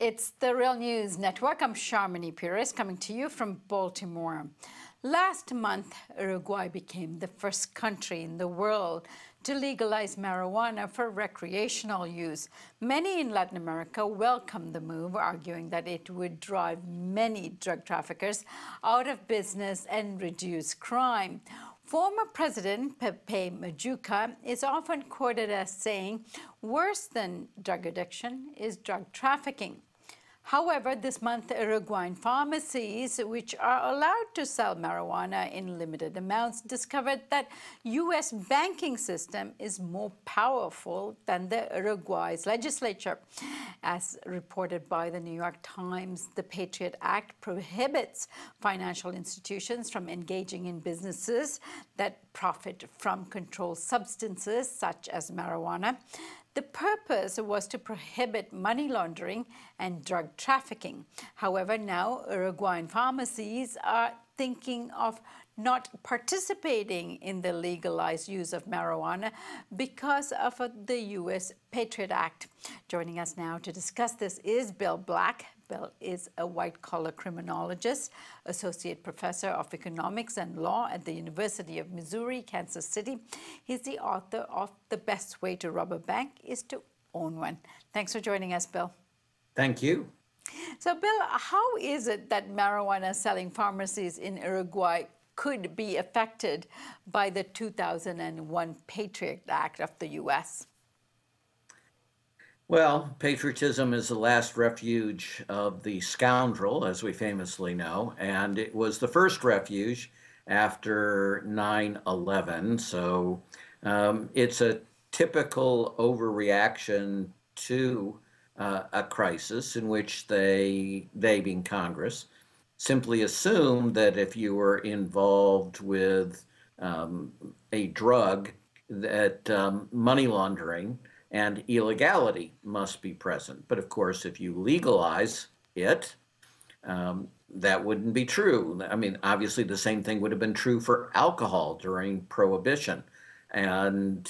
It's the Real News Network. I'm Sharmini Pires coming to you from Baltimore. Last month, Uruguay became the first country in the world to legalize marijuana for recreational use. Many in Latin America welcomed the move, arguing that it would drive many drug traffickers out of business and reduce crime. Former President Pepe Mujica is often quoted as saying, "Worse than drug addiction is drug trafficking." However, this month, Uruguayan pharmacies, which are allowed to sell marijuana in limited amounts, discovered that U.S. banking system is more powerful than the Uruguay's legislature. As reported by the New York Times, the Patriot Act prohibits financial institutions from engaging in businesses that profit from controlled substances such as marijuana. The purpose was to prohibit money laundering and drug trafficking. However, now Uruguayan pharmacies are thinking of not participating in the legalized use of marijuana because of the U.S. Patriot Act. Joining us now to discuss this is Bill Black. Bill is a white-collar criminologist, associate professor of economics and law at the University of Missouri, Kansas City. He's the author of The Best Way to Rob a Bank is to Own One. Thanks for joining us, Bill. Thank you. So, Bill, how is it that marijuana selling pharmacies in Uruguay could be affected by the 2001 Patriot Act of the U.S.? Well, patriotism is the last refuge of the scoundrel, as we famously know, and it was the first refuge after 9/11. So it's a typical overreaction to a crisis in which they being Congress, simply assumed that if you were involved with a drug, that money laundering and illegality must be present. But of course, if you legalize it, that wouldn't be true. I mean, obviously, the same thing would have been true for alcohol during Prohibition. And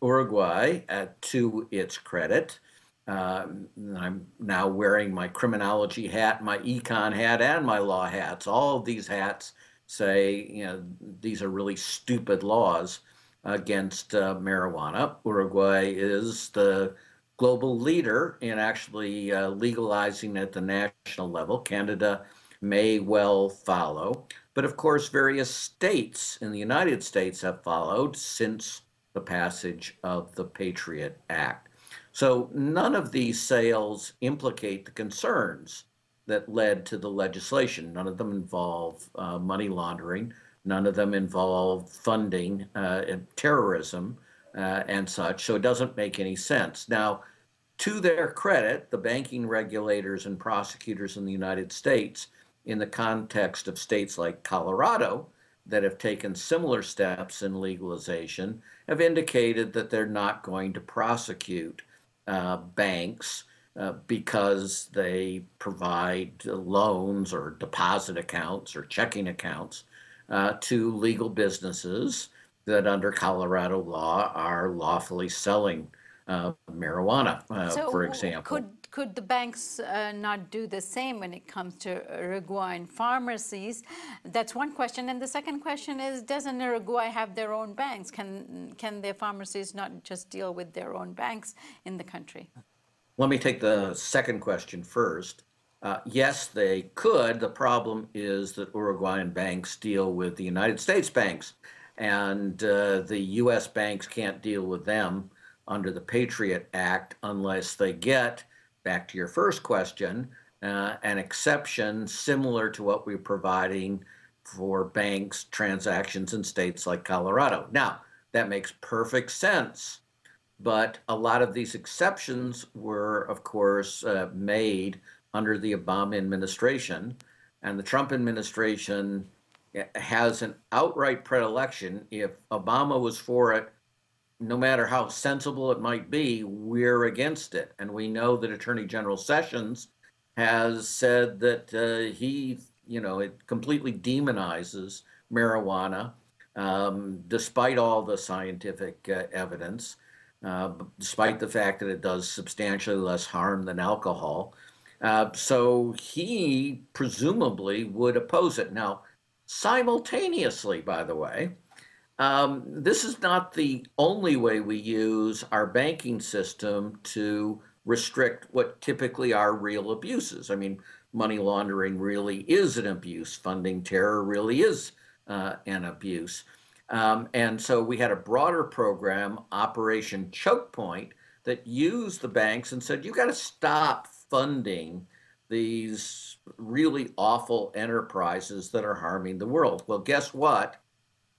Uruguay, to its credit, I'm now wearing my criminology hat, my econ hat, and my law hats. All of these hats say, these are really stupid laws against marijuana. Uruguay is the global leader in actually legalizing at the national level. Canada may well follow. But of course, various states in the United States have followed since the passage of the Patriot Act. So none of these sales implicate the concerns that led to the legislation. None of them involve money laundering. None of them involve funding terrorism and such, so it doesn't make any sense. Now, to their credit, the banking regulators and prosecutors in the United States, in the context of states like Colorado that have taken similar steps in legalization, have indicated that they're not going to prosecute banks because they provide loans or deposit accounts or checking accounts to legal businesses that under Colorado law are lawfully selling marijuana, for example. Could the banks not do the same when it comes to Uruguayan pharmacies? That's one question. And the second question is, doesn't Uruguay have their own banks? Can their pharmacies not just deal with their own banks in the country? Let me take the second question first. Yes, they could. The problem is that Uruguayan banks deal with the United States banks, and the U.S. banks can't deal with them under the Patriot Act unless they get, back to your first question, an exception similar to what we're providing for banks transactions in states like Colorado. Now, that makes perfect sense, but a lot of these exceptions were, of course, made under the Obama administration, and the Trump administration has an outright predilection. If Obama was for it, no matter how sensible it might be, we're against it. And we know that Attorney General Sessions has said that it completely demonizes marijuana, despite all the scientific evidence, despite the fact that it does substantially less harm than alcohol. So he presumably would oppose it. Now, simultaneously, by the way, this is not the only way we use our banking system to restrict what typically are real abuses. I mean, money laundering really is an abuse. Funding terror really is an abuse. And so we had a broader program, Operation Choke Point, that used the banks and said, you got to stop funding these really awful enterprises that are harming the world. Well, guess what?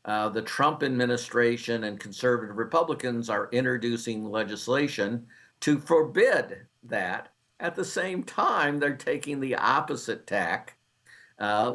The Trump administration and conservative Republicans are introducing legislation to forbid that. At the same time, they're taking the opposite tack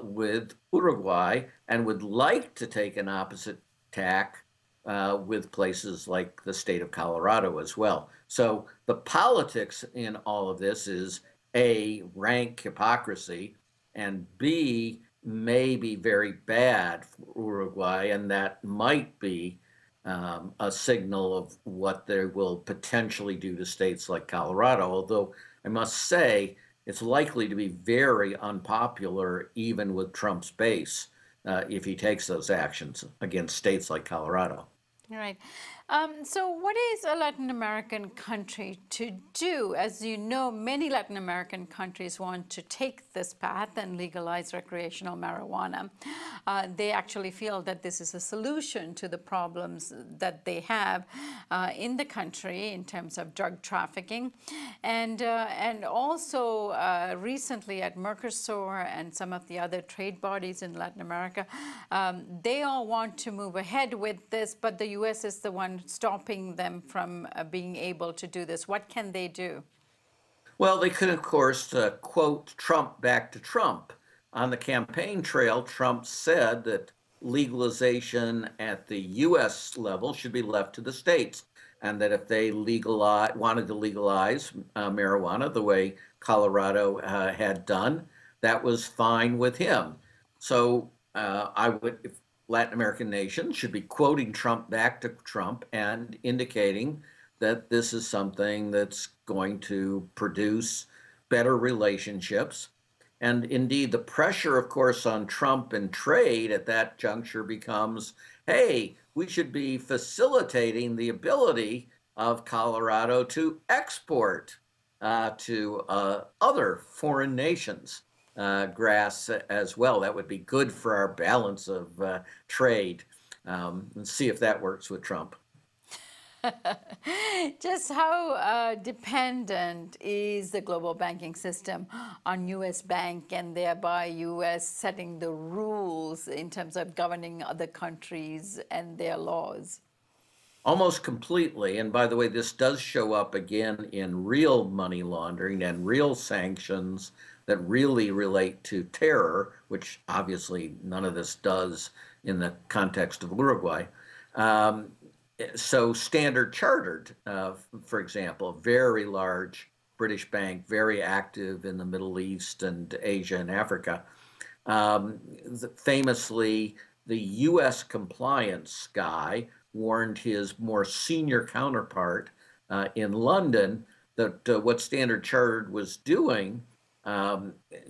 with Uruguay and would like to take an opposite tack with places like the state of Colorado as well. So the politics in all of this is A, rank hypocrisy, and B, may be very bad for Uruguay, and that might be a signal of what they will potentially do to states like Colorado, although I must say it's likely to be very unpopular even with Trump's base if he takes those actions against states like Colorado. Right. So what is a Latin American country to do? As you know, many Latin American countries want to take this path and legalize recreational marijuana. They actually feel that this is a solution to the problems that they have in the country in terms of drug trafficking. And also recently at Mercosur and some of the other trade bodies in Latin America, they all want to move ahead with this, but the U.S. is the one stopping them from being able to do this. What can they do? Well, they could, of course, quote Trump back to Trump. On the campaign trail, Trump said that legalization at the U.S. level should be left to the states, and that if they wanted to legalize marijuana the way Colorado had done, that was fine with him. So if Latin American nations should be quoting Trump back to Trump and indicating that this is something that's going to produce better relationships. And indeed, the pressure, of course, on Trump and trade at that juncture becomes, hey, we should be facilitating the ability of Colorado to export to other foreign nations. Grass as well. That would be good for our balance of trade. And see if that works with Trump. Just how dependent is the global banking system on U.S. bank and thereby U.S. setting the rules in terms of governing other countries and their laws? Almost completely. And by the way, this does show up again in real money laundering and real sanctions that really relate to terror, which obviously none of this does in the context of Uruguay. So Standard Chartered, for example, a very large British bank, very active in the Middle East and Asia and Africa. Famously, the U.S. compliance guy warned his more senior counterpart in London that what Standard Chartered was doing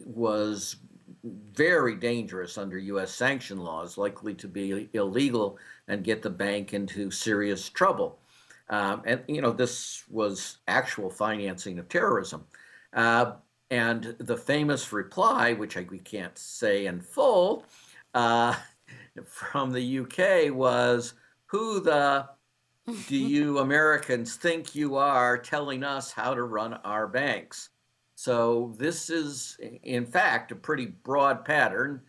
was very dangerous under U.S. sanction laws, likely to be illegal and get the bank into serious trouble. And, this was actual financing of terrorism. And the famous reply, which we can't say in full, from the UK was, who the do you Americans think you are telling us how to run our banks? So this is, in fact, a pretty broad pattern.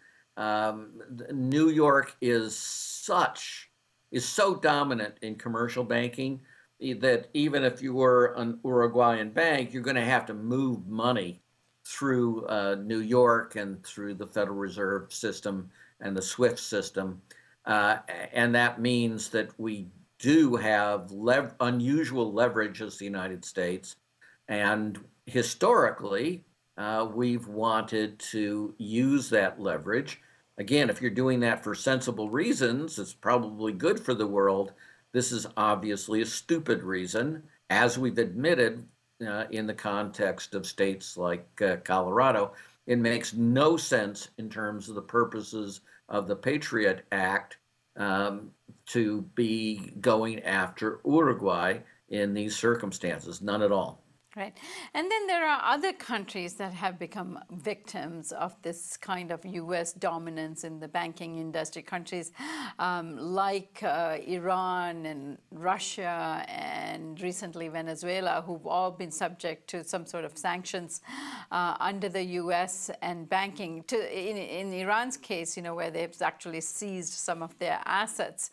New York is so dominant in commercial banking that even if you were an Uruguayan bank, you're going to have to move money through New York and through the Federal Reserve System and the SWIFT system. And that means that we do have unusual leverage as the United States. And historically, we've wanted to use that leverage. Again, if you're doing that for sensible reasons, it's probably good for the world. This is obviously a stupid reason. As we've admitted, in the context of states like Colorado. It makes no sense in terms of the purposes of the Patriot Act to be going after Uruguay in these circumstances. None at all. Right. And then there are other countries that have become victims of this kind of U.S. dominance in the banking industry. Countries like Iran and Russia and recently Venezuela, who've all been subject to some sort of sanctions under the U.S. and banking. In Iran's case, where they've actually seized some of their assets.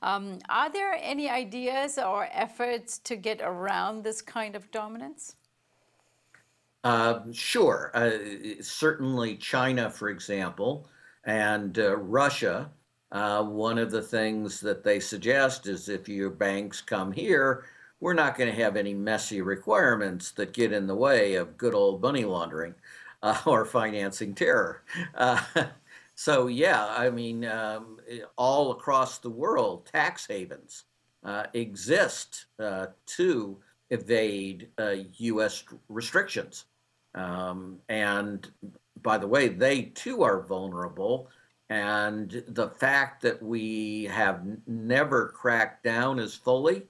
Are there any ideas or efforts to get around this kind of dominance? Sure. Certainly China, for example, and Russia, one of the things that they suggest is if your banks come here, we're not going to have any messy requirements that get in the way of good old money laundering or financing terror. So, yeah, I mean, all across the world, tax havens exist to evade U.S. restrictions. And by the way, they too are vulnerable. And the fact that we have never cracked down as fully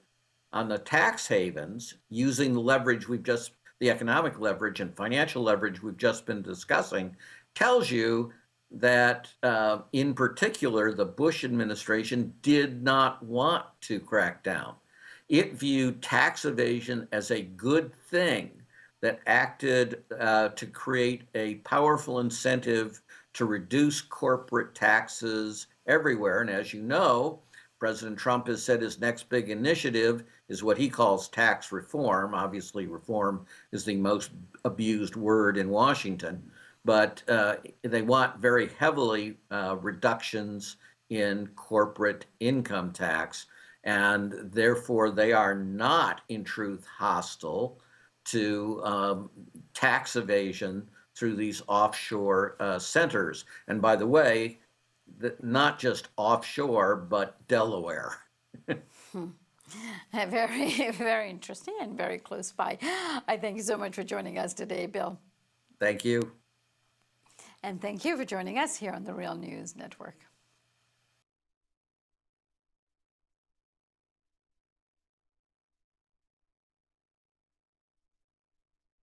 on the tax havens using the leverage the economic leverage and financial leverage we've just been discussing tells you that in particular, the Bush administration did not want to crack down. It viewed tax evasion as a good thing that acted to create a powerful incentive to reduce corporate taxes everywhere. And as you know, President Trump has said his next big initiative is what he calls tax reform. Obviously, reform is the most abused word in Washington, but they want very heavily reductions in corporate income tax. And therefore, they are not, in truth, hostile to tax evasion through these offshore centers. And by the way, not just offshore, but Delaware. Very, very interesting and very close by. I thank you so much for joining us today, Bill. Thank you. And thank you for joining us here on the Real News Network.